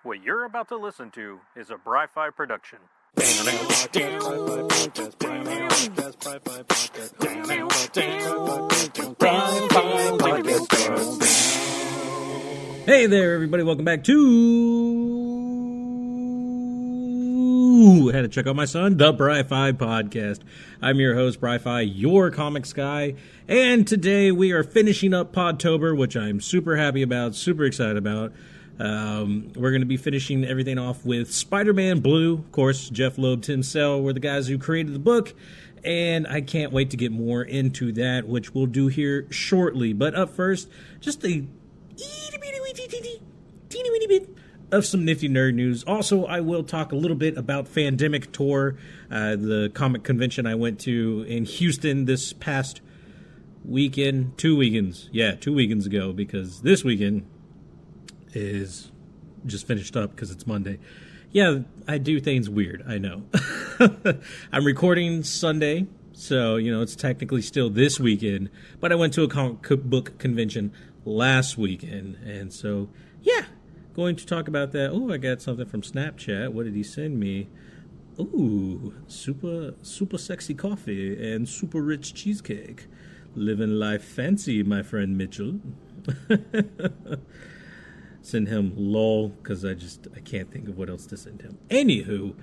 What you're about to listen to is a Bry-Fy production. Hey there, everybody. Welcome back to... Had to check out my son, the Bry-Fy podcast. I'm your host, Bry-Fy, your comics guy. And today we are finishing up Podtober, which I'm super happy about, super excited about. We're going to be finishing everything off with Spider-Man Blue. Of course, Jeff Loeb, Tim Sell were the guys who created the book. And I can't wait to get more into that, which we'll do here shortly. But up first, just a teeny weeny bit of some nifty nerd news. Also, I will talk a little bit about Fandemic Tour, the comic convention I went to in Houston this past weekend. 2 weekends. Yeah, 2 weekends ago, because this weekend is just finished up because it's Monday. Yeah, I do things weird, I know. I'm recording Sunday, so, it's technically still this weekend, but I went to a comic book convention last weekend, and so, yeah, going to talk about that. Oh, I got something from Snapchat. What did he send me? Ooh, super sexy coffee and super rich cheesecake. Living life fancy, my friend Mitchell. Send him lol, because I can't think of what else to send him. Anywho,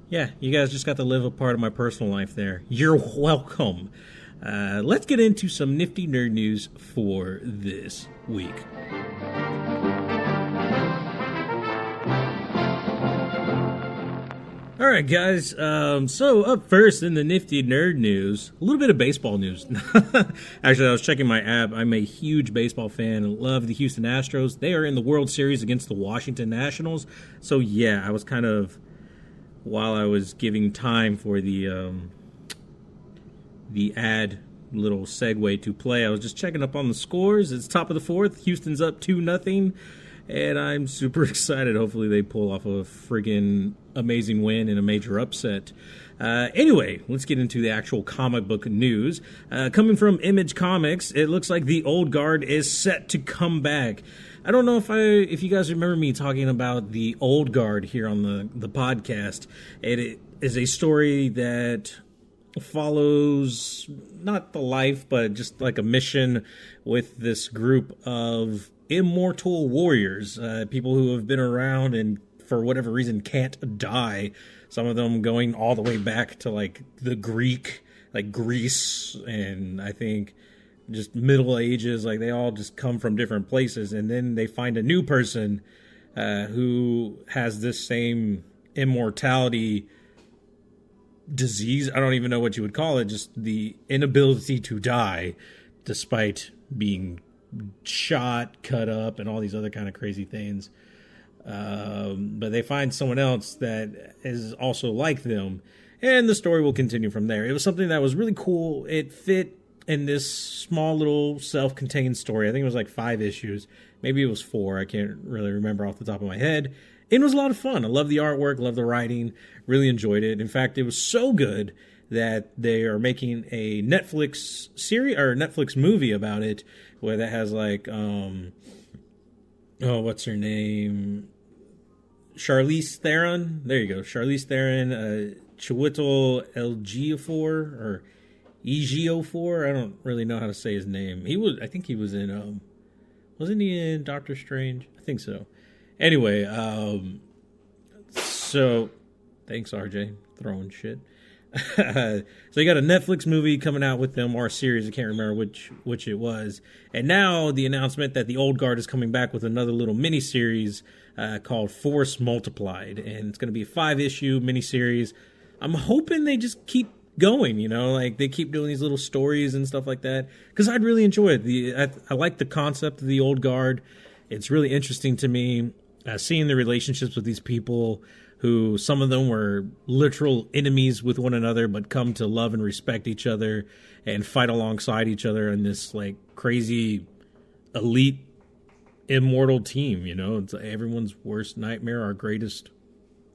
yeah, you guys just got to live a part of my personal life there. You're welcome. Let's get into some nifty nerd news for this week. All right, guys, so up first in the nifty nerd news, a little bit of baseball news. Actually, I was checking my app. I'm a huge baseball fan and love the Houston Astros. They are in the World Series against the Washington Nationals. So, yeah, I was kind of, while I was giving time for the ad little segue to play, I was just checking up on the scores. It's top of the fourth. Houston's up 2-0. And I'm super excited. Hopefully they pull off a friggin' amazing win and a major upset. Anyway, let's get into the actual comic book news. Coming from Image Comics, it looks like the Old Guard is set to come back. I don't know if you guys remember me talking about the Old Guard here on the podcast. It is a story that follows not the life, but just like a mission with this group of immortal warriors, people who have been around and for whatever reason can't die. Some of them going all the way back to like the Greece, and I think just Middle Ages. Like they all just come from different places, and then they find a new person who has this same immortality disease. I don't even know what you would call it. Just the inability to die, despite being shot, cut up, and all these other kind of crazy things. But they find someone else that is also like them, and the story will continue from there. It was something that was really cool. It fit in this small little self-contained story. I think it was like 5 issues. Maybe it was 4. I can't really remember off the top of my head. It was a lot of fun. I love the artwork, love the writing, really enjoyed it. In fact, it was so good that they are making a Netflix series or Netflix movie about it, where that has like, what's her name? Charlize Theron. There you go. Charlize Theron, Chiwetel Ejiofor. I don't really know how to say his name. I think he was in, wasn't he in Doctor Strange? I think so. Anyway, so thanks RJ, throwing shit. So you got a Netflix movie coming out with them, or a series, I can't remember which it was. And now the announcement that the Old Guard is coming back with another little mini-series called Force Multiplied. And it's going to be a 5-issue mini-series. I'm hoping they just keep going, like they keep doing these little stories and stuff like that. Because I'd really enjoy it. I like the concept of the Old Guard. It's really interesting to me, seeing the relationships with these people who some of them were literal enemies with one another, but come to love and respect each other and fight alongside each other in this like crazy elite immortal team. It's everyone's worst nightmare, our greatest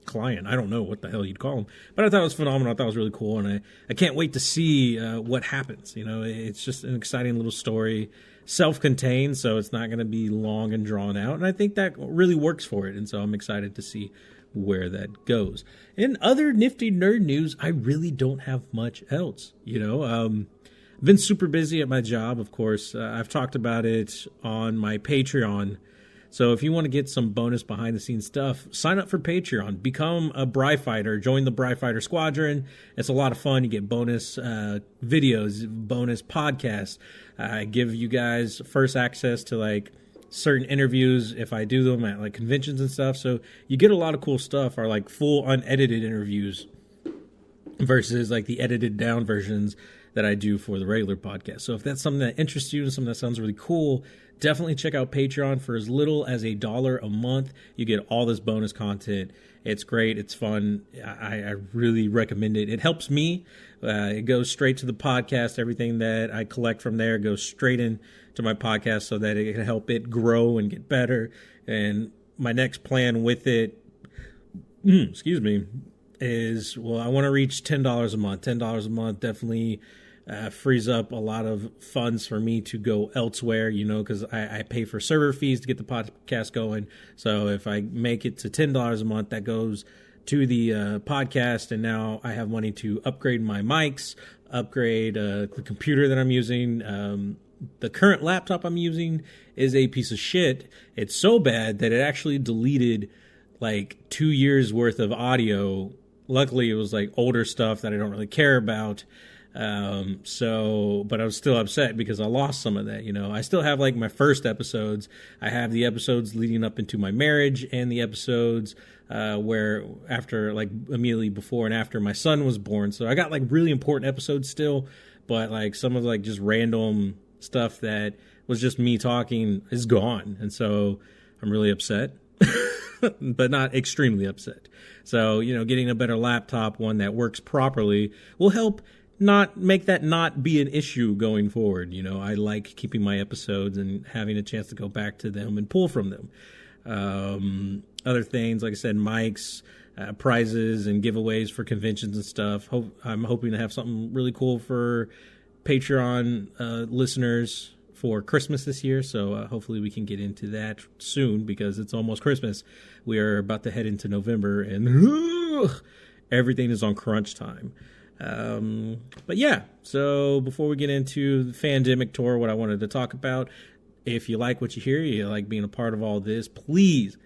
client. I don't know what the hell you'd call them, but I thought it was phenomenal. I thought it was really cool, and I can't wait to see what happens. It's just an exciting little story. self-contained, so it's not going to be long and drawn out. And I think that really works for it. And so I'm excited to see where that goes. In other nifty nerd news, I really don't have much else. I've been super busy at my job, of course. I've talked about it on my Patreon. So if you want to get some bonus behind the scenes stuff, sign up for Patreon, become a Bry-Fighter, join the Bry-Fighter Squadron. It's a lot of fun. You get bonus videos, bonus podcasts. I give you guys first access to like certain interviews if I do them at like conventions and stuff. So you get a lot of cool stuff, or like full unedited interviews versus like the edited down versions that I do for the regular podcast. So if that's something that interests you and something that sounds really cool, definitely check out Patreon. For as little as $1 a month, you get all this bonus content. It's great. It's fun. I really recommend it. It helps me. It goes straight to the podcast. Everything that I collect from there goes straight into my podcast so that it can help it grow and get better. And my next plan with it, is, I want to reach $10 a month. $10 a month definitely frees up a lot of funds for me to go elsewhere, because I pay for server fees to get the podcast going. So if I make it to $10 a month, that goes to the podcast, and now I have money to upgrade my mics, upgrade the computer that I'm using. The current laptop I'm using is a piece of shit. It's so bad that it actually deleted like 2 years worth of audio. Luckily, it was like older stuff that I don't really care about. But I was still upset because I lost some of that. I still have like my first episodes. I have the episodes leading up into my marriage and the episodes where after, like, immediately before and after my son was born. So I got like really important episodes still, but like some of like just random stuff that was just me talking is gone. And so I'm really upset. But not extremely upset. So, getting a better laptop, one that works properly, will help not make that not be an issue going forward. I like keeping my episodes and having a chance to go back to them and pull from them. Other things, like I said, mics, prizes and giveaways for conventions and stuff. I'm hoping to have something really cool for Patreon listeners for Christmas this year, so hopefully we can get into that soon because it's almost Christmas. We are about to head into November, and everything is on crunch time. But yeah, so before we get into the Fandemic tour, what I wanted to talk about, if you like what you hear, you like being a part of all this, please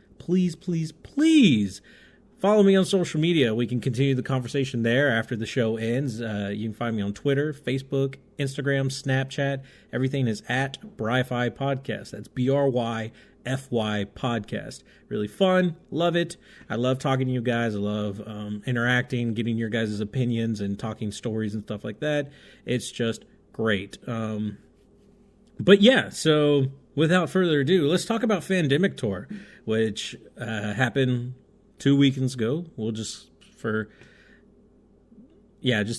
follow me on social media. We can continue the conversation there after the show ends. You can find me on Twitter, Facebook, Instagram, Snapchat. Everything is at Bry-Fy Podcast. That's Bryfy Podcast. Really fun. Love it. I love talking to you guys. I love interacting, getting your guys' opinions and talking stories and stuff like that. It's just great. But yeah, so without further ado, let's talk about Fandemic Tour, which happened 2 weekends ago. Just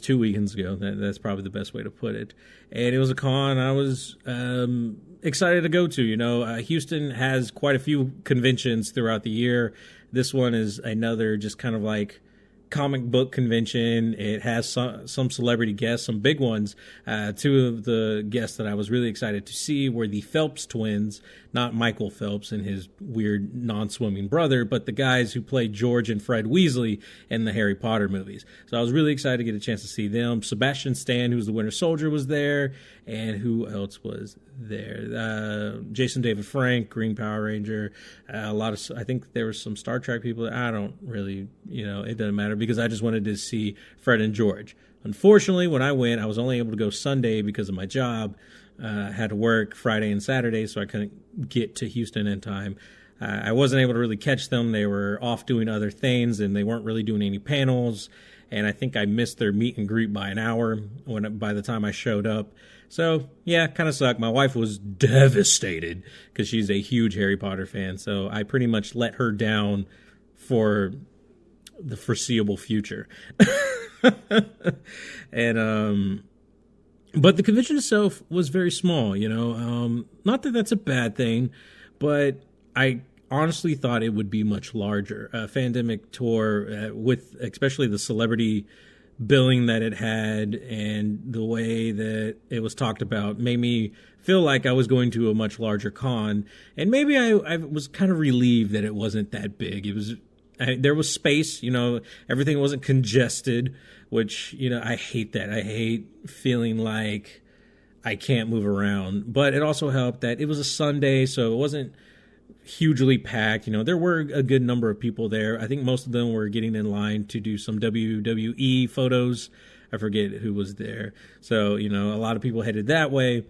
2 weekends ago. That's probably the best way to put it. And it was a con I was excited to go to. Houston has quite a few conventions throughout the year. This one is another just kind of like comic book convention. It has some celebrity guests, some big ones. Two of the guests that I was really excited to see were the Phelps twins, not Michael Phelps and his weird non-swimming brother, but the guys who played George and Fred Weasley in the Harry Potter movies. So I was really excited to get a chance to see them. Sebastian Stan, who's the Winter Soldier, was there, and who else was there? Jason David Frank, Green Power Ranger. I think there were some Star Trek people. I don't really, it doesn't matter because I just wanted to see Fred and George. Unfortunately, when I went, I was only able to go Sunday because of my job. I had to work Friday and Saturday, so I couldn't get to Houston in time. I wasn't able to really catch them. They were off doing other things, and they weren't really doing any panels. And I think I missed their meet and greet by an hour by the time I showed up. So, yeah, kind of sucked. My wife was devastated because she's a huge Harry Potter fan. So I pretty much let her down for the foreseeable future. And, but the convention itself was very small, not that that's a bad thing, but I honestly thought it would be much larger. Fandemic Tour with especially the celebrity billing that it had and the way that it was talked about made me feel like I was going to a much larger con. And maybe I was kind of relieved that it wasn't that big. There was space, everything wasn't congested, which, I hate that. I hate feeling like I can't move around. But it also helped that it was a Sunday, so it wasn't hugely packed. There were a good number of people there. I think most of them were getting in line to do some WWE photos. I forget who was there. So, a lot of people headed that way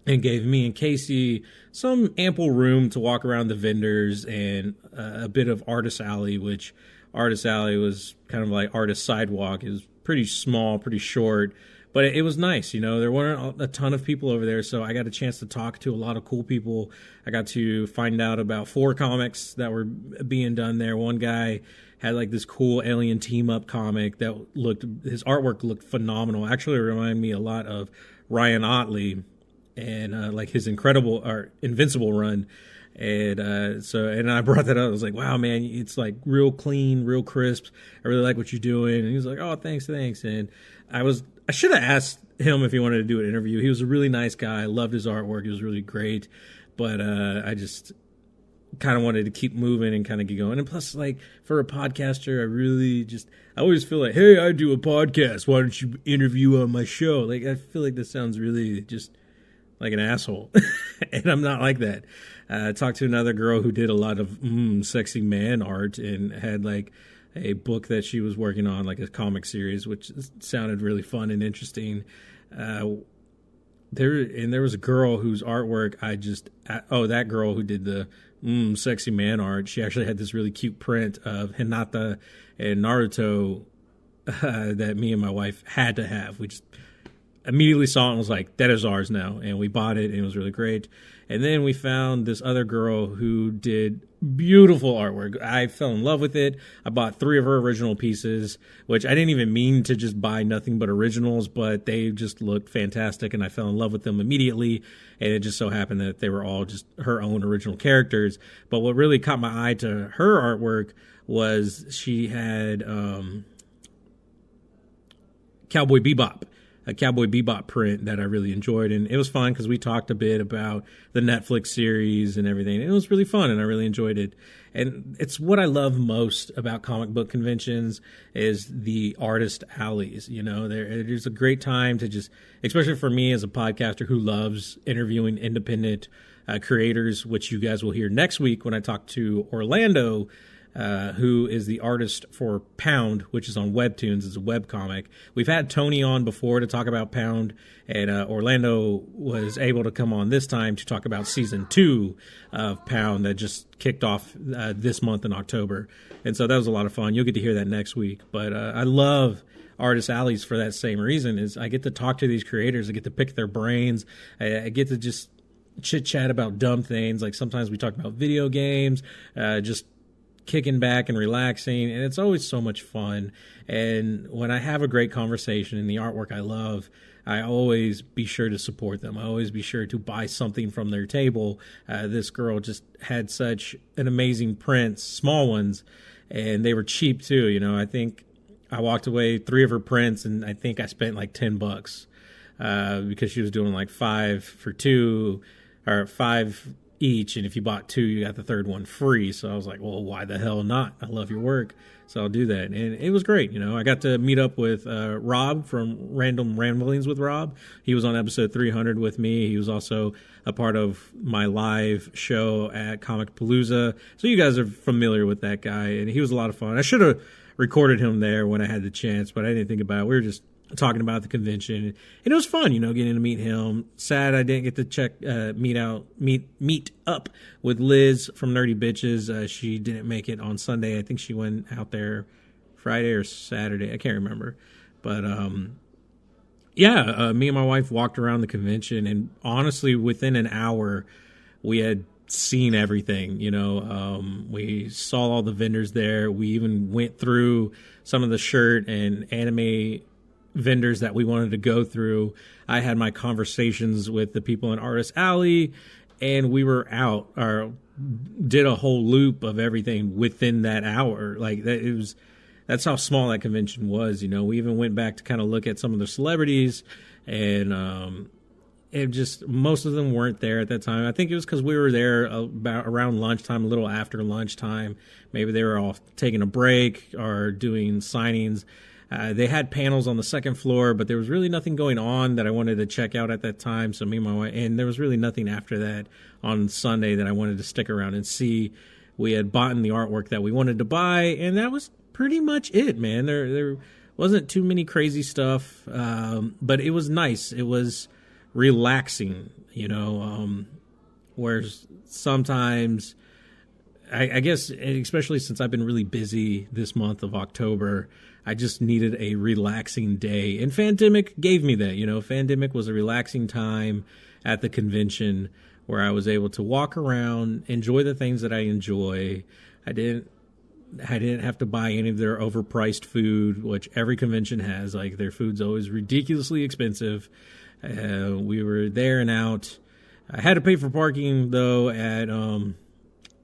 and gave me and Casey some ample room to walk around the vendors and a bit of Artist Alley, which Artist Alley was kind of like Artist Sidewalk. It was pretty small, pretty short, but it was nice. There weren't a ton of people over there, so I got a chance to talk to a lot of cool people. I got to find out about 4 comics that were being done there. One guy had like this cool alien team-up comic that his artwork looked phenomenal. Actually, it reminded me a lot of Ryan Otley and like his Invincible run. And and I brought that up. I was like, wow, man, it's like real clean, real crisp. I really like what you're doing. And he was like, oh, thanks. And I should have asked him if he wanted to do an interview. He was a really nice guy. I loved his artwork. It was really great. But I just kind of wanted to keep moving and kind of get going. And plus, like, for a podcaster, I always feel like, hey, I do a podcast. Why don't you interview on my show? Like, I feel like this sounds really just like an asshole. And I'm not like that. I talked to another girl who did a lot of sexy man art and had like a book that she was working on, like a comic series, which sounded really fun and interesting. There was a girl whose artwork that girl who did the sexy man art, she actually had this really cute print of Hinata and Naruto that me and my wife had to have. We just immediately saw it and was like, that is ours now. And we bought it and it was really great. And then we found this other girl who did beautiful artwork. I fell in love with it. I bought 3 of her original pieces, which I didn't even mean to just buy nothing but originals, but they just looked fantastic and I fell in love with them immediately. And it just so happened that they were all just her own original characters. But what really caught my eye to her artwork was she had Cowboy Bebop. A Cowboy Bebop print that I really enjoyed. And it was fun because we talked a bit about the Netflix series and everything. It was really fun and I really enjoyed it. And it's what I love most about comic book conventions is the artist alleys. There's a great time to just, especially for me as a podcaster who loves interviewing independent creators, which you guys will hear next week when I talk to Orlando, who is the artist for Pound, which is on Webtoons. It's a webcomic. We've had Tony on before to talk about Pound, and Orlando was able to come on this time to talk about season 2 of Pound that just kicked off this month in October. And so that was a lot of fun. You'll get to hear that next week. But I love Artist Alleys for that same reason, is I get to talk to these creators. I get to pick their brains. I get to just chit-chat about dumb things. Like sometimes we talk about video games, just kicking back and relaxing, and it's always so much fun. And when I have a great conversation in the artwork I love, I always be sure to support them. I always be sure to buy something from their table. This girl just had such an amazing prints, small ones, and they were cheap too. I think I walked away 3 of her prints, and I think I spent like $10 because she was doing like 5 for 2 or 5 each, and if you bought 2 you got the third one free. So I was like, well, why the hell not? I love your work, so I'll do that. And it was great. I got to meet up with Rob from Random Ramblings with Rob. He was on episode 300 with me. He was also a part of my live show at Comic Palooza, so you guys are familiar with that guy, and he was a lot of fun. I should have recorded him there when I had the chance, but I didn't think about it. We were just talking about the convention, and it was fun, getting to meet him. Sad I didn't get to meet up with Liz from Nerdy Bitches. She didn't make it on Sunday. I think she went out there Friday or Saturday. I can't remember. But me and my wife walked around the convention, and honestly, within an hour, we had seen everything. We saw all the vendors there. We even went through some of the shirt and anime vendors that we wanted to go through. I had my conversations with the people in Artist Alley, and we were out or did a whole loop of everything within that hour. Like that, it was that's how small that convention was. We even went back to kind of look at some of the celebrities, and it just, most of them weren't there at that time. I think it was because we were there about around lunchtime, a little after lunchtime. Maybe they were all taking a break or doing signings. They had panels on the second floor, but there was really nothing going on that I wanted to check out at that time. So me and my wife, and there was really nothing after that on Sunday that I wanted to stick around and see. We had bought the artwork that we wanted to buy, and that was pretty much it, man. There wasn't too many crazy stuff, but it was nice. It was relaxing, whereas sometimes, I guess, especially since I've been really busy this month of October, I just needed a relaxing day. And Fandemic gave me that. Fandemic was a relaxing time at the convention where I was able to walk around, enjoy the things that I enjoy. I didn't have to buy any of their overpriced food, which every convention has. Like, their food's always ridiculously expensive. We were there and out. I had to pay for parking, though, at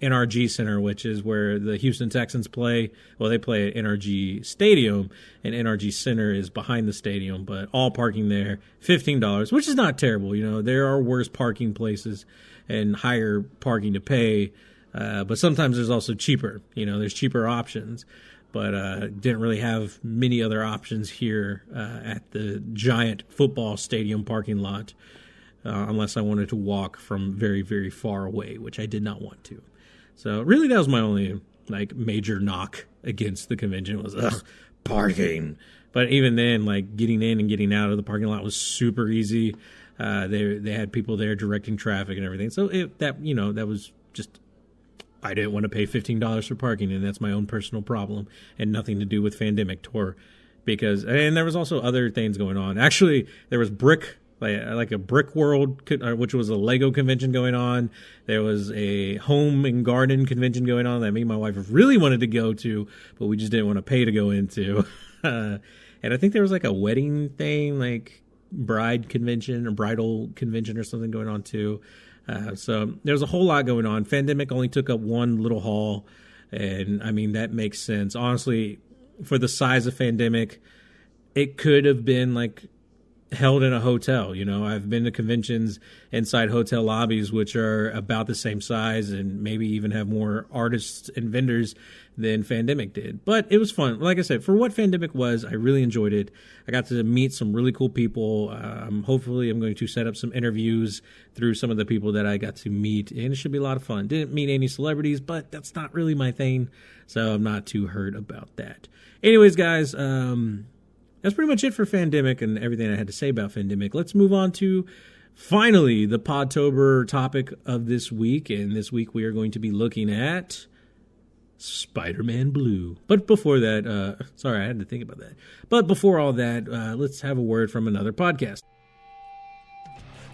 NRG Center, which is where the Houston Texans play. Well, they play at NRG Stadium, and NRG Center is behind the stadium, but all parking there, $15, which is not terrible. There are worse parking places and higher parking to pay, but sometimes there's also cheaper. There's cheaper options, but didn't really have many other options here at the giant football stadium parking lot, unless I wanted to walk from very, very far away, which I did not want to. So really, that was my only major knock against the convention was parking. But even then, getting in and getting out of the parking lot was super easy. They had people there directing traffic and everything. So that was just, I didn't want to pay $15 for parking, and that's my own personal problem and nothing to do with Fandemic Tour. And there was also other things going on. Actually, there was like a Brick World, which was a Lego convention going on. There was a home and garden convention going on that me and my wife really wanted to go to, but we just didn't want to pay to go into. And I think there was a wedding thing, bride convention or bridal convention or something going on too. So there's a whole lot going on. Fandemic only took up one little hall, and I mean, that makes sense. Honestly, for the size of Fandemic, it could have been held in a hotel. I've been to conventions inside hotel lobbies which are about the same size and maybe even have more artists and vendors than Fandemic did. But it was fun. Like I said, for what Fandemic was, I really enjoyed it. I got to meet some really cool people. Hopefully I'm going to set up some interviews through some of the people that I got to meet, and it should be a lot of fun. Didn't meet any celebrities, but that's not really my thing, so I'm not too hurt about that. Anyways, guys, that's pretty much it for Fandemic and everything I had to say about Fandemic. Let's move on to, finally, the Podtober topic of this week. And this week we are going to be looking at Spider-Man Blue. But before that, sorry, I had to think about that. But before all that, let's have a word from another podcast.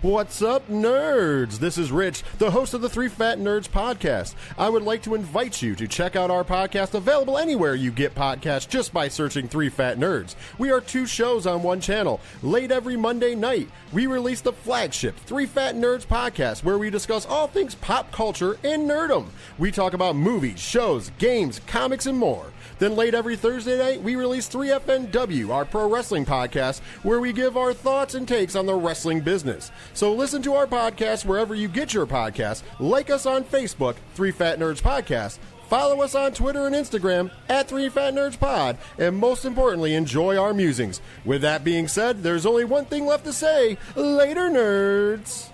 What's up, nerds? This is Rich, the host of the Three Fat Nerds podcast. I would like to invite you to check out our podcast, available anywhere you get podcasts just by searching Three Fat Nerds. We are 2 shows on one channel. Late every Monday night, we release the flagship Three Fat Nerds podcast, where we discuss all things pop culture and nerdom. We talk about movies, shows, games, comics, and more. Then late every Thursday night, we release 3FNW, our pro wrestling podcast, where we give our thoughts and takes on the wrestling business. So listen to our podcast wherever you get your podcasts, like us on Facebook, 3 Fat Nerds Podcast, follow us on Twitter and Instagram, at 3 Fat Nerds Pod, and most importantly, enjoy our musings. With that being said, there's only one thing left to say. Later, nerds!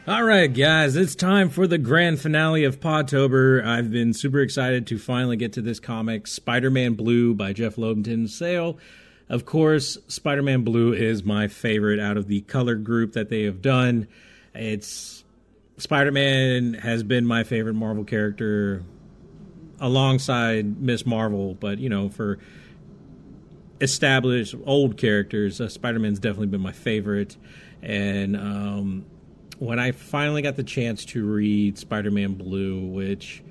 All right, guys, it's time for the grand finale of Podtober. I've been super excited to finally get to this comic, Spider-Man Blue by Jeff Loeb's sale. Of course, Spider-Man Blue is my favorite out of the colored group that they have done. Spider-Man has been my favorite Marvel character alongside Miss Marvel, but, for established old characters, Spider-Man's definitely been my favorite. And when I finally got the chance to read Spider-Man Blue, which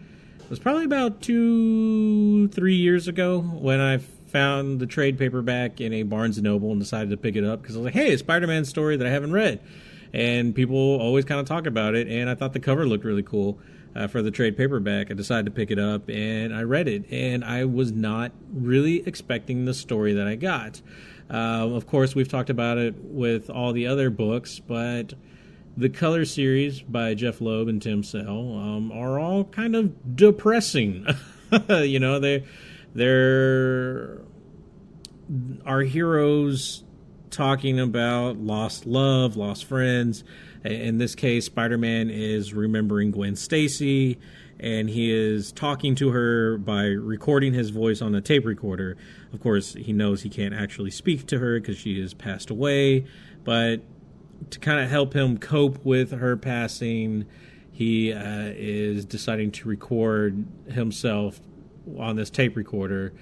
was probably about 2-3 years ago, when I found the trade paperback in a Barnes & Noble and decided to pick it up because I was like, hey, a Spider-Man story that I haven't read. And people always kind of talk about it, and I thought the cover looked really cool. for the trade paperback. I decided to pick it up, and I read it, and I was not really expecting the story that I got. Of course, we've talked about it with all the other books, but the Color series by Jeff Loeb and Tim Sale are all kind of depressing. They're our heroes talking about lost love, lost friends. In this case, Spider-Man is remembering Gwen Stacy, and he is talking to her by recording his voice on a tape recorder. Of course, he knows he can't actually speak to her because she has passed away, but to kind of help him cope with her passing, he is deciding to record himself on this tape recorder.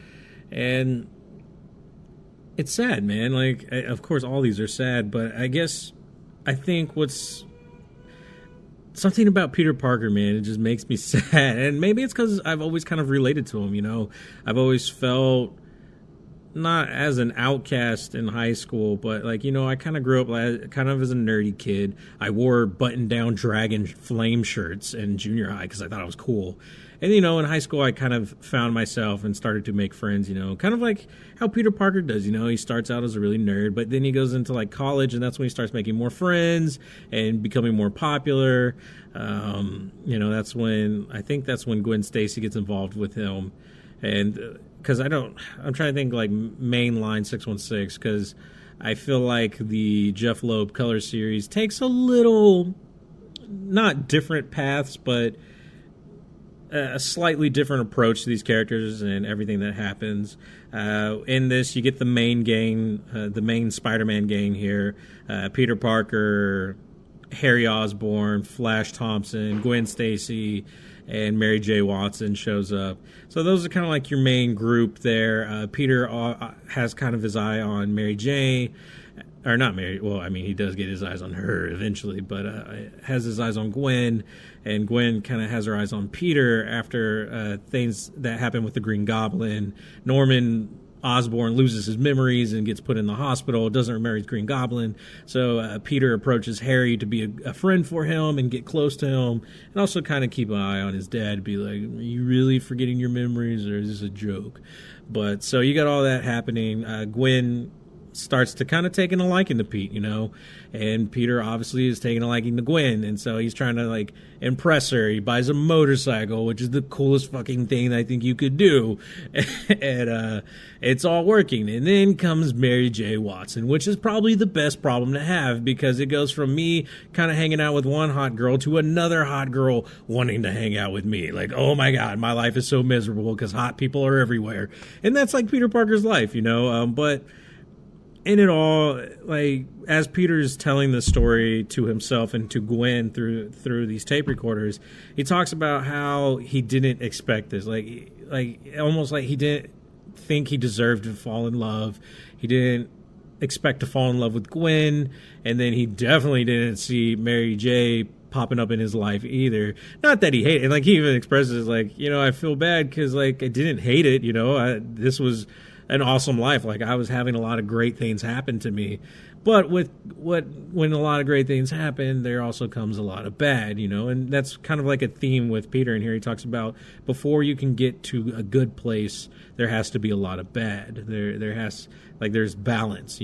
And it's sad, man. Like, of course, all these are sad, but I think what's something about Peter Parker, man, it just makes me sad. And maybe it's because I've always kind of related to him, I've always felt not as an outcast in high school, but like, I kind of grew up kind of as a nerdy kid. I wore button-down Dragon Flame shirts in junior high because I thought I was cool. And, in high school, I kind of found myself and started to make friends, kind of like how Peter Parker does, he starts out as a really nerd, but then he goes into like college, and that's when he starts making more friends and becoming more popular. That's when Gwen Stacy gets involved with him. And because I'm trying to think like mainline 616, because I feel like the Jeff Loeb Color series takes a little, not different paths, but a slightly different approach to these characters and everything that happens. In this, you get the main gang, the main Spider-Man gang here. Peter Parker, Harry Osborn, Flash Thompson, Gwen Stacy, and Mary J. Watson shows up. So those are kind of like your main group there. Peter has kind of his eye on Mary J. Or not Mary. Well, I mean, he does get his eyes on her eventually, but has his eyes on Gwen, and Gwen kind of has her eyes on Peter after things that happen with the Green Goblin. Norman Osborn loses his memories and gets put in the hospital, doesn't remember his Green Goblin. So Peter approaches Harry to be a friend for him and get close to him, and also kind of keep an eye on his dad, be like, are you really forgetting your memories, or is this a joke? But so you got all that happening. Gwen starts to kind of taking a liking to Pete, and Peter obviously is taking a liking to Gwen, and so he's trying to like impress her. He buys a motorcycle, which is the coolest fucking thing I think you could do, and it's all working. And then comes Mary J. Watson, which is probably the best problem to have, because it goes from me kind of hanging out with one hot girl to another hot girl wanting to hang out with me. Like, oh my god, my life is so miserable because hot people are everywhere, and that's like Peter Parker's life, but in it all, like, as Peter's telling the story to himself and to Gwen through these tape recorders, he talks about how he didn't expect this, like almost like he didn't think he deserved to fall in love. He didn't expect to fall in love with Gwen, and then he definitely didn't see Mary J. popping up in his life either. Not that he hated it. Like, he even expresses like, I feel bad because like I didn't hate it. This was an awesome life. Like, I was having a lot of great things happen to me, but when a lot of great things happen, there also comes a lot of bad, and that's kind of like a theme with Peter in here. He talks about before you can get to a good place, there has to be a lot of bad. There's balance,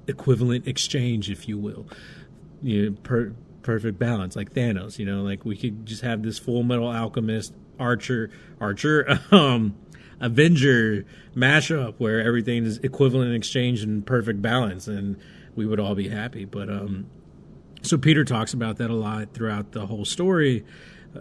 equivalent exchange, if you will, perfect balance, like Thanos, like we could just have this Full Metal Alchemist Archer Avenger mashup where everything is equivalent exchange and perfect balance, and we would all be happy. But so Peter talks about that a lot throughout the whole story,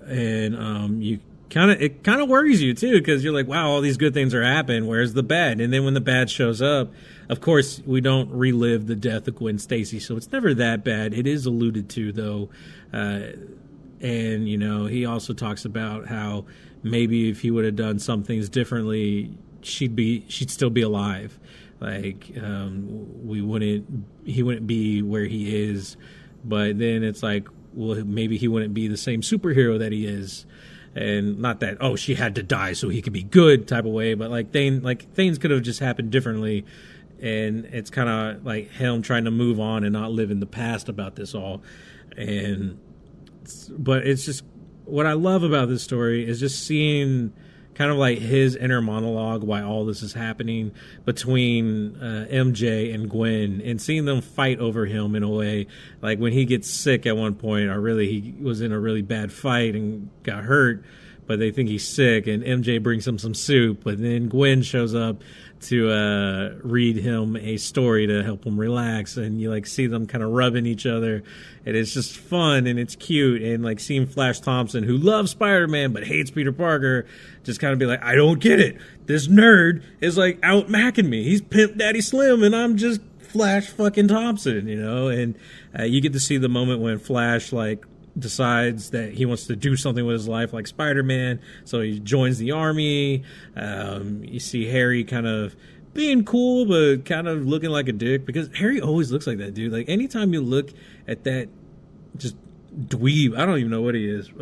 and it kind of worries you too, because you're like, wow, all these good things are happening, where's the bad? And then when the bad shows up, of course we don't relive the death of Gwen Stacy, so it's never that bad. It is alluded to though, and he also talks about how maybe if he would have done some things differently, she'd still be alive. Like, he wouldn't be where he is. But then it's like, well, maybe he wouldn't be the same superhero that he is. And not that, oh, she had to die so he could be good type of way, but like things could have just happened differently. And it's kind of like him trying to move on and not live in the past about this all. But it's just what I love about this story is just seeing kind of like his inner monologue while all this is happening between MJ and Gwen, and seeing them fight over him in a way. Like when he gets sick at one point, or really he was in a really bad fight and got hurt, but they think he's sick, and MJ brings him some soup, but then Gwen shows up to read him a story to help him relax, and you like see them kind of rubbing each other, and it's just fun and it's cute. And like seeing Flash Thompson, who loves Spider-Man but hates Peter Parker, just kind of be like, I don't get it, this nerd is like out macking me, he's Pimp Daddy Slim and I'm just Flash fucking Thompson, you know. And you get to see the moment when Flash like decides that he wants to do something with his life like Spider-Man, so he joins the army. You see Harry kind of being cool but kind of looking like a dick, because Harry always looks like that, dude. Like anytime you look at that just dweeb, I don't even know what he is.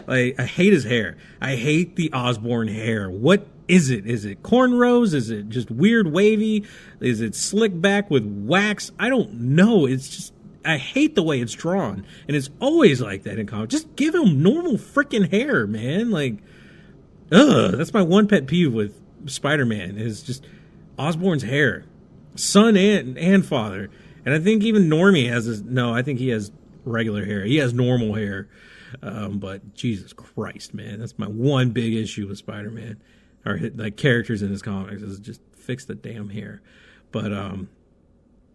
Like I hate his hair. I hate the Osborn hair. What is it? Is it cornrows? Is it just weird wavy? Is it slick back with wax? I don't know. It's just, I hate the way it's drawn, and it's always like that in comics. Just give him normal freaking hair, man. Like, that's my one pet peeve with Spider-Man is just Osborn's hair, son and father. And I think even Normie has this. No, I think he has regular hair. He has normal hair. But Jesus Christ, man, that's my one big issue with Spider-Man, or like characters in his comics, is just fix the damn hair. But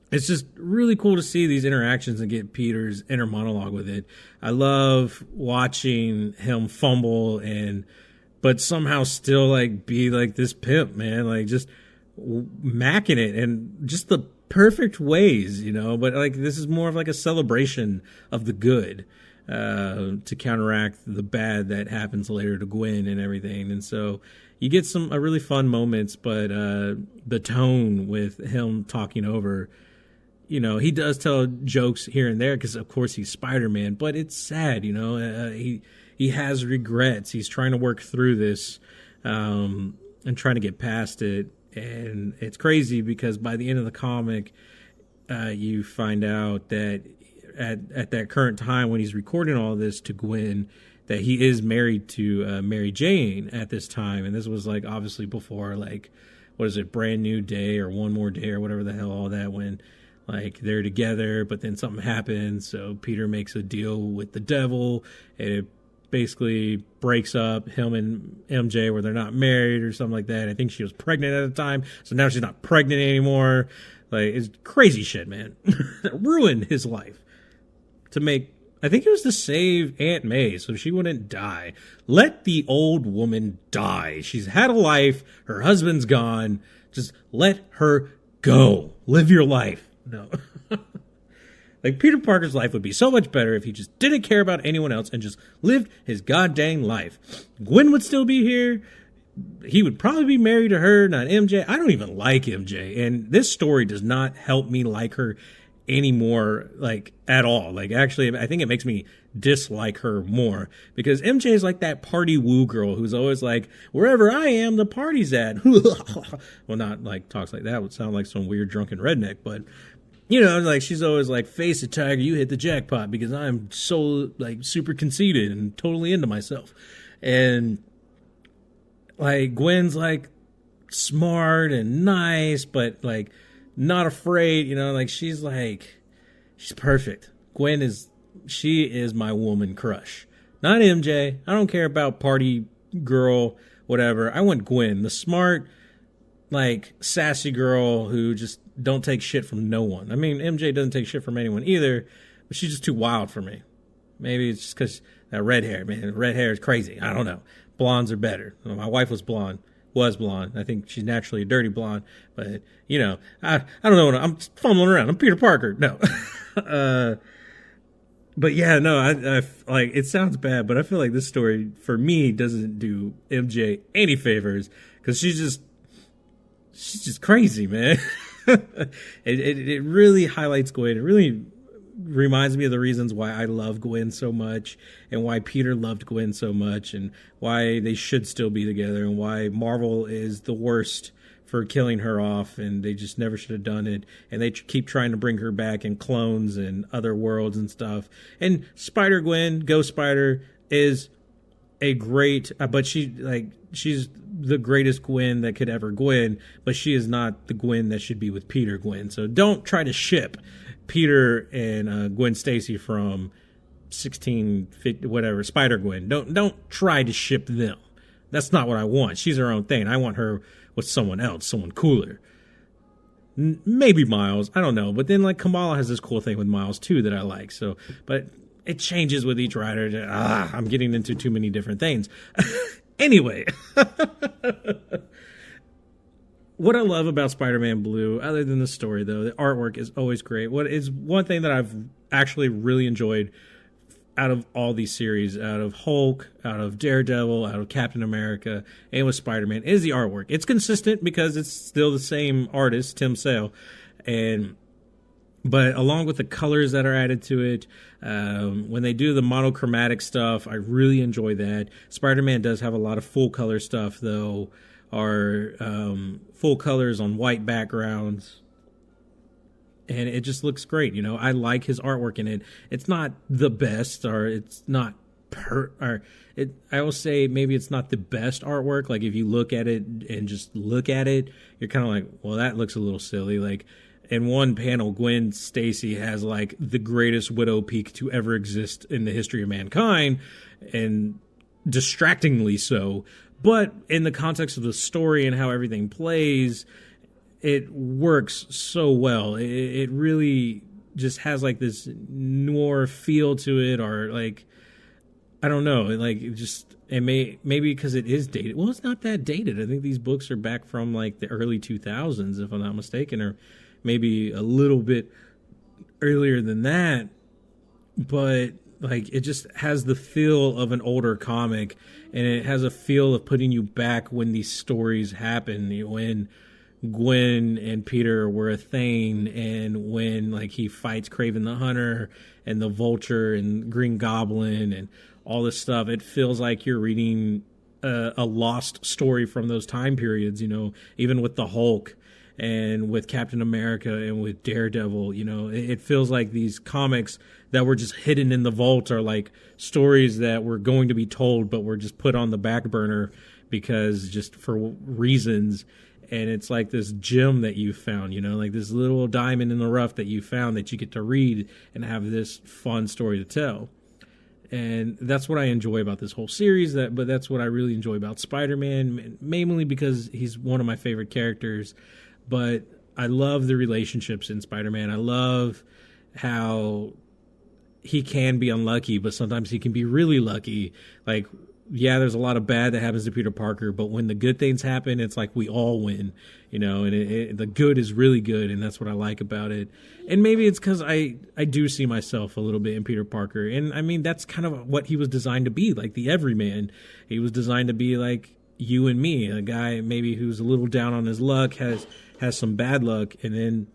it's just really cool to see these interactions and get Peter's inner monologue with it. I love watching him fumble but somehow still like be like this pimp, man, like just macking it and just the perfect ways, you know. But like this is more of like a celebration of the good, to counteract the bad that happens later to Gwen and everything. And so you get some really fun moments, but the tone with him talking over, you know, he does tell jokes here and there because, of course, he's Spider-Man, but it's sad, you know. He has regrets. He's trying to work through this and trying to get past it. And it's crazy because by the end of the comic, you find out that at that current time when he's recording all this to Gwen, that he is married to Mary Jane at this time. And this was, like, obviously before, like, what is it, Brand New Day or One More Day or whatever the hell all that, when like they're together, but then something happens. So Peter makes a deal with the devil, and it basically breaks up him and MJ where they're not married or something like that. I think she was pregnant at the time, so now she's not pregnant anymore. Like, it's crazy shit, man. Ruined his life to make, I think it was to save Aunt May so she wouldn't die. Let the old woman die. She's had a life. Her husband's gone. Just let her go. Live your life. No. Like, Peter Parker's life would be so much better if he just didn't care about anyone else and just lived his goddamn life. Gwen would still be here. He would probably be married to her, not MJ. I don't even like MJ, and this story does not help me like her anymore, like, at all. Like, actually, I think it makes me dislike her more, because MJ is like that party woo girl who's always like, wherever I am, the party's at. Well, not like talks like that, would sound like some weird drunken redneck, but you know, like, she's always like, face it, Tiger, you hit the jackpot, because I'm so, like, super conceited and totally into myself. And like, Gwen's like smart and nice, but like not afraid, you know, like, she's perfect. She is my woman crush, not MJ. I don't care about party girl, whatever. I want Gwen, the smart, like, sassy girl who just don't take shit from no one. I mean, MJ doesn't take shit from anyone either, but she's just too wild for me. Maybe it's just because that red hair, man. Red hair is crazy. I don't know. Blondes are better. My wife was blonde. I think she's naturally a dirty blonde, but, you know, I don't know. I'm fumbling around. I'm Peter Parker. No. But yeah, no, I like, it sounds bad, but I feel like this story for me doesn't do MJ any favors, because she's just crazy, man. It really highlights Gwen. It really reminds me of the reasons why I love Gwen so much, and why Peter loved Gwen so much, and why they should still be together, and why Marvel is the worst for killing her off, and they just never should have done it. And they keep trying to bring her back in clones and other worlds and stuff. And Spider-Gwen, Ghost Spider, is a great, but she's the greatest Gwen that could ever Gwen, but she is not the Gwen that should be with Peter Gwen. So don't try to ship Peter and Gwen Stacy from 1650 whatever Spider Gwen. Don't try to ship them. That's not what I want. She's her own thing. I want her with someone else, someone cooler. Maybe Miles, I don't know. But then like Kamala has this cool thing with Miles too that I like. So, but it changes with each writer. I'm getting into too many different things. Anyway, what I love about Spider-Man Blue, other than the story though, the artwork is always great. What is one thing that I've actually really enjoyed out of all these series, out of Hulk, out of Daredevil, out of Captain America, and with Spider-Man, is the artwork. It's consistent because it's still the same artist, Tim Sale, but along with the colors that are added to it, when they do the monochromatic stuff, I really enjoy that. Spider-Man does have a lot of full color stuff, though, or full colors on white backgrounds. And it just looks great. You know, I like his artwork in it. It's not the best, or it's not I will say maybe it's not the best artwork. Like if you look at it and just look at it, you're kind of like, well, that looks a little silly. Like in one panel, Gwen Stacy has like the greatest widow peak to ever exist in the history of mankind, and distractingly so. But in the context of the story and how everything plays, it works so well. It really just has like this noir feel to it, or like, I don't know, like it just, maybe because it is dated. Well, it's not that dated. I think these books are back from like the early 2000s, if I'm not mistaken, or maybe a little bit earlier than that. But like it just has the feel of an older comic, and it has a feel of putting you back when these stories happen, when Gwen and Peter were a thing, and when like he fights Kraven the Hunter and the Vulture and Green Goblin and all this stuff. It feels like you're reading a lost story from those time periods, you know, even with the Hulk and with Captain America and with Daredevil. You know, it feels like these comics that were just hidden in the vault are like stories that were going to be told but were just put on the back burner because just for reasons. And it's like this gem that you found, you know, like this little diamond in the rough that you found that you get to read and have this fun story to tell. And that's what I enjoy about this whole series. But that's what I really enjoy about Spider-Man, mainly because he's one of my favorite characters. But I love the relationships in Spider-Man. I love how he can be unlucky, but sometimes he can be really lucky. Like, yeah, there's a lot of bad that happens to Peter Parker, but when the good things happen, it's like we all win, you know, and the good is really good, and that's what I like about it. And maybe it's because I do see myself a little bit in Peter Parker, and I mean, that's kind of what he was designed to be, like the everyman. He was designed to be like you and me, a guy maybe who's a little down on his luck, has some bad luck, and then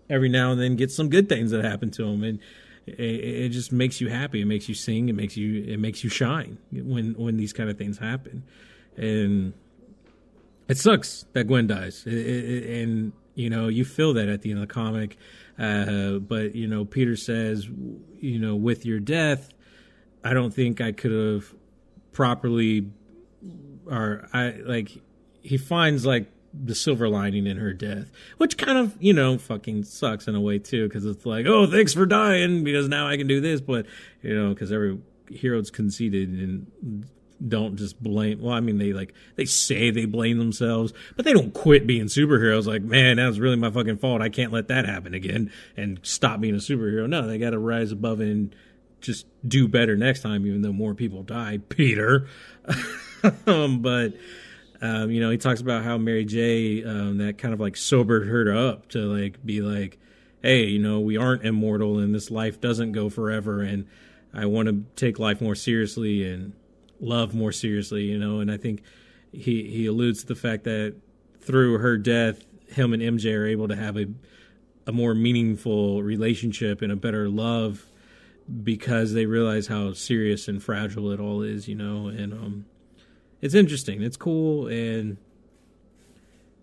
every now and then gets some good things that happen to him, and it just makes you happy. It makes you sing. It makes you shine when these kind of things happen. And it sucks that Gwen dies. And you know, you feel that at the end of the comic. But you know, Peter says, you know, with your death, I don't think I could have properly, he finds like the silver lining in her death, which kind of, you know, fucking sucks in a way too, because it's like, oh, thanks for dying because now I can do this. But you know, because every hero's conceited and don't just blame. Well, I mean, they say they blame themselves, but they don't quit being superheroes. Like, man, that was really my fucking fault. I can't let that happen again and stop being a superhero. No, they got to rise above it and just do better next time, even though more people die. Peter, but. You know, he talks about how Mary J, that kind of like sobered her up to like be like, hey, you know, we aren't immortal and this life doesn't go forever, and I want to take life more seriously and love more seriously, you know. And I think he alludes to the fact that through her death, him and MJ are able to have a more meaningful relationship and a better love because they realize how serious and fragile it all is, you know. And it's interesting. It's cool, and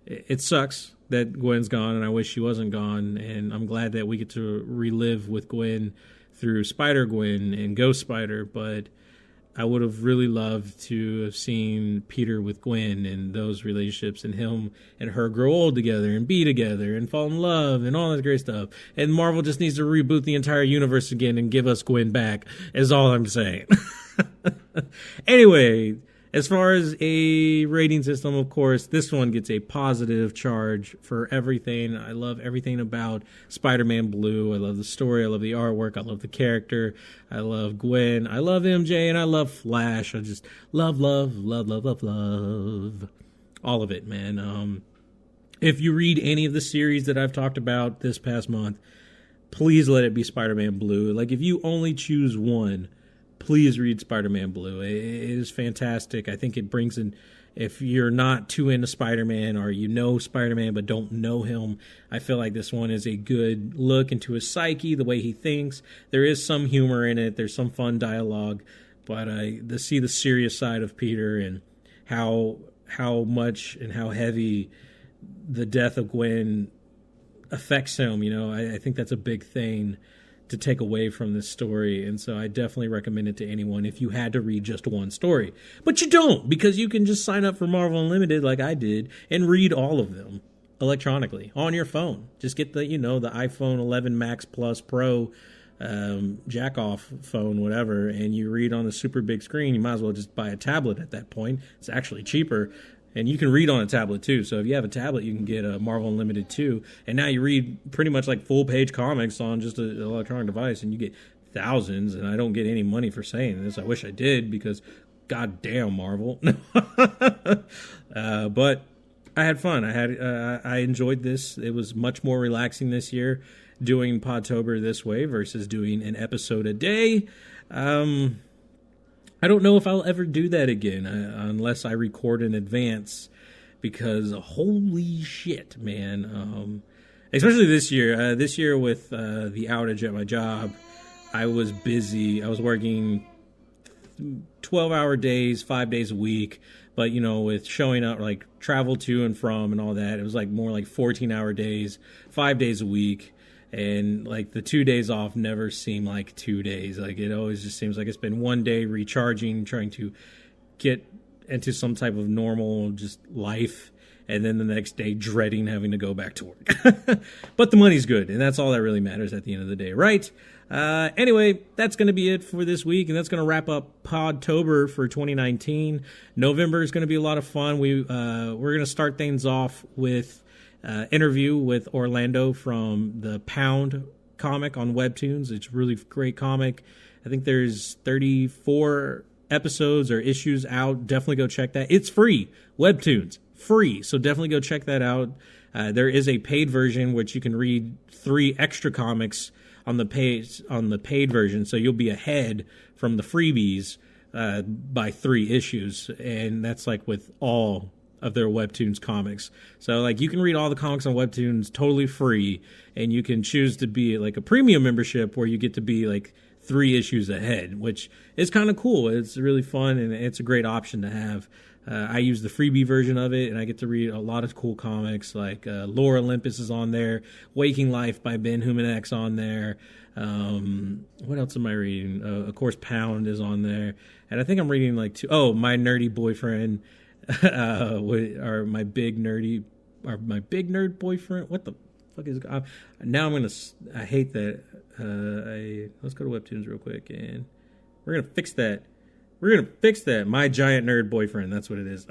it sucks that Gwen's gone, and I wish she wasn't gone. And I'm glad that we get to relive with Gwen through Spider-Gwen and Ghost Spider. But I would have really loved to have seen Peter with Gwen and those relationships, and him and her grow old together and be together and fall in love and all that great stuff. And Marvel just needs to reboot the entire universe again and give us Gwen back, is all I'm saying. Anyway, as far as a rating system, of course, this one gets a positive charge for everything. I love everything about Spider-Man Blue. I love the story. I love the artwork. I love the character. I love Gwen. I love MJ, and I love Flash. I just love all of it, man. If you read any of the series that I've talked about this past month, please let it be Spider-Man Blue. Like, if you only choose one, please read Spider-Man Blue. It is fantastic. I think it brings in, if you're not too into Spider-Man or you know Spider-Man but don't know him, I feel like this one is a good look into his psyche, the way he thinks. There is some humor in it. There's some fun dialogue. But to see the serious side of Peter and how much and how heavy the death of Gwen affects him, I think that's a big thing to take away from this story. And so I definitely recommend it to anyone if you had to read just one story. But you don't, because you can just sign up for Marvel Unlimited like I did and read all of them electronically on your phone. Just get the iPhone 11 Max Plus Pro jack off phone, whatever, and you read on the super big screen. You might as well just buy a tablet at that point. It's actually cheaper. And you can read on a tablet, too. So if you have a tablet, you can get a Marvel Unlimited, too. And now you read pretty much like full-page comics on just an electronic device, and you get thousands. And I don't get any money for saying this. I wish I did, because goddamn Marvel. But I had fun. I enjoyed this. It was much more relaxing this year, doing Podtober this way versus doing an episode a day. I don't know if I'll ever do that again unless I record in advance, because holy shit, man. Especially this year. This year with the outage at my job, I was busy. I was working 12-hour days, 5 days a week. But, with showing up, like travel to and from and all that, it was like more like 14-hour days, 5 days a week. And like the 2 days off never seem like 2 days. Like, it always just seems like it's been one day recharging, trying to get into some type of normal just life, and then the next day dreading having to go back to work. But the money's good, and that's all that really matters at the end of the day, right? Anyway, that's going to be it for this week, and that's going to wrap up Podtober for 2019. November is going to be a lot of fun. We're going to start things off with interview with Orlando from the Pound comic on Webtoons. It's a really great comic. I think there's 34 episodes or issues out. Definitely go check that. It's free. Webtoons, free. So definitely go check that out. There is a paid version which you can read 3 extra comics on the paid version. So you'll be ahead from the freebies by 3 issues. And that's like with all of their Webtoons comics. So like you can read all the comics on Webtoons totally free, and you can choose to be like a premium membership where you get to be like 3 issues ahead, which is kind of cool. It's really fun, and it's a great option to have. I use the freebie version of it, and I get to read a lot of cool comics like Lore Olympus is on there, Waking Life by Ben Humanex on there. What else am I reading? Of course, Pound is on there, and I think I'm reading like My Nerdy Boyfriend, or my big nerd boyfriend. What the fuck is it? Now I hate that. Let's go to Webtoons real quick, and we're gonna fix that. My giant nerd boyfriend. That's what it is.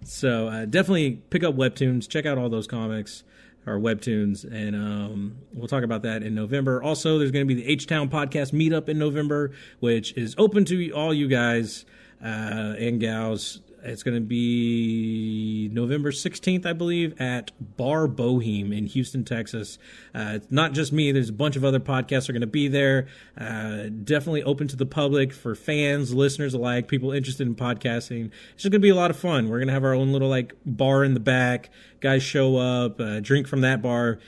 So definitely pick up Webtoons. Check out all those comics or Webtoons, and we'll talk about that in November. Also, there's going to be the H-Town podcast meetup in November, which is open to all you guys and gals. It's going to be November 16th, I believe, at Bar Bohem in Houston, Texas. It's not just me. There's a bunch of other podcasts are going to be there. Definitely open to the public for fans, listeners alike, people interested in podcasting. It's just going to be a lot of fun. We're going to have our own little like bar in the back. Guys show up, drink from that bar.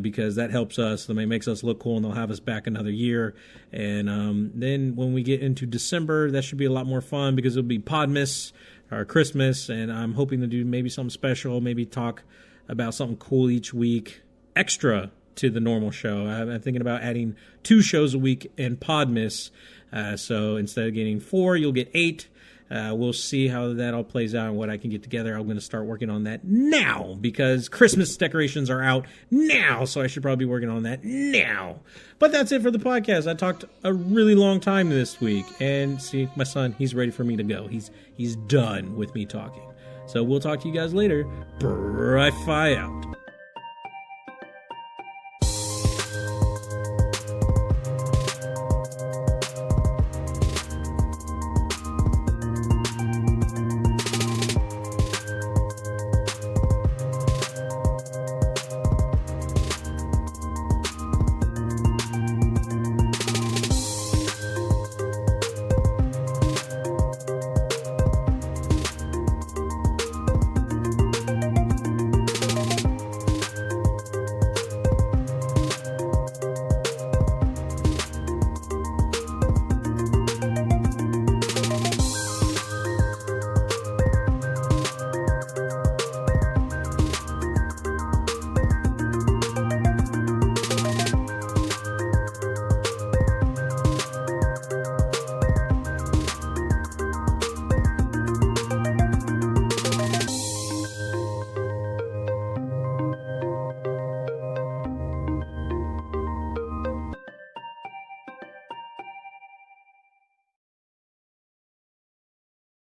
Because that helps us. It makes us look cool, and they'll have us back another year. And then when we get into December, that should be a lot more fun because it'll be Podmas or Christmas, and I'm hoping to do maybe something special, maybe talk about something cool each week, extra to the normal show. I'm thinking about adding 2 shows a week in Podmas So instead of getting 4, you'll get 8. We'll see how that all plays out and what I can get together. I'm going to start working on that now because Christmas decorations are out now, so I should probably be working on that now. But that's it for the podcast. I talked a really long time this week, and see, my son, he's ready for me to go. He's done with me talking. So we'll talk to you guys later. Bry-Fy out.